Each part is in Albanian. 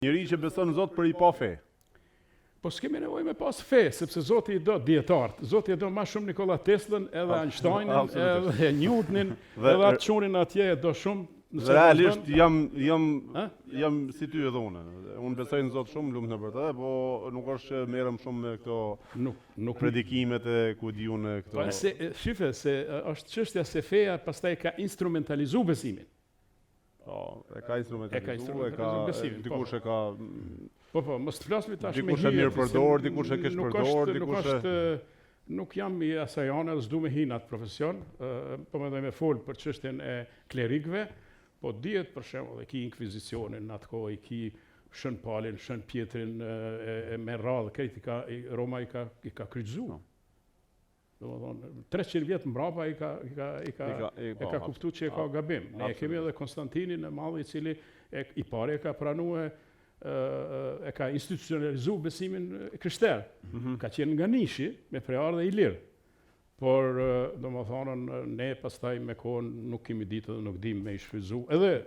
Njëri që beson në Zot për i pa fe. Po s'kemi nevojë me pas fe, sepse Zoti i do dietartë. Zoti i do më shumë Nikola Teslën, edhe Einsteinin, edhe Newtonin, edhe atë çunin atje e do shumë. Realisht jam si ty edhe unë. Unë besoj në Zot shumë, lumt në për të, po nuk është që merrem shumë me këto nuk predikimet e ku di unë këto. Po shife se është çështja se feja pastaj ka instrumentalizuar besimin. Po, e ka instrumentalizuar, dikush e ka Po, mos të flasim tash me dikush e mirë përdor, dikush e keq përdor, nuk jam i asaj anë, s'du me hin atë profesion, po mendoj me fol për çështjen e klerikëve, po dihet për shembull e ki inkvizicionin në atë kohë, i ki Shën Palin, Shën Pjetrin, me radhë, krejt Roma i ka kryqëzuar. Domethënë 300 vjet mbrapa i ka kuptuar që e ka gabim. Ne kemi edhe Konstantinin e Madh, i cili i pari e ka pranuar, e ka institucionalizuar besimin krishter. Ka qenë nga nishi me preardhë i lirë. Por domethënë ne pastaj me kohën nuk kemi ditë dhe nuk dim me i shfryzu. Edhe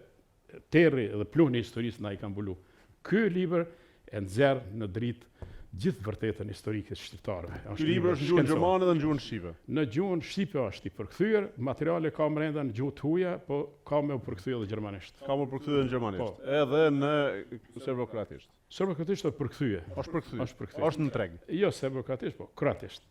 terri edhe pluni i historisë na i kanë mbulu. Ky libër e nxjerr në dritë gjithë vërtetën historike të shqiptarëve. Ky libër është në gjuhën gjermane dhe në gjuhën shqipe. Në gjuhën shqipe është i përkthyer, materiale ka brenda në gjuhë të huaja, po ka me u përkthyer edhe gjermanisht. Ka me u përkthyer në gjermanisht. Edhe në serbokroatisht. Serbokroatisht është përkthyer. Është përkthyer. Është në treg. Jo serbokroatisht, po kroatisht.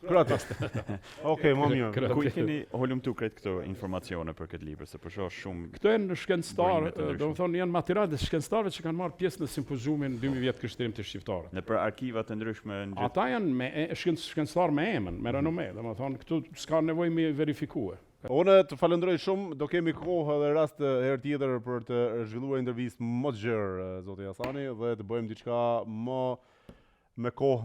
Okej, më mirë. Ku i keni holumtuar këtë këto informacione për këtë libër, se për shoh shumë. Këto janë shkencëtarë, domethënë janë materiale të shkencëtarëve që kanë marrë pjesë në simpoziumin 2000 vjet kështrim të shqiptarëve. Në për arkiva të ndryshme në gjithë. Ata janë me shkencëtar me emën, me renome, domethënë këtu s'ka nevojë me verifikue. Unë të falenderoj shumë, do kemi kohë dhe rast herë tjetër për të zhvilluar intervistë më të gjerë, zoti Hasani, dhe të bëjmë diçka më me kohë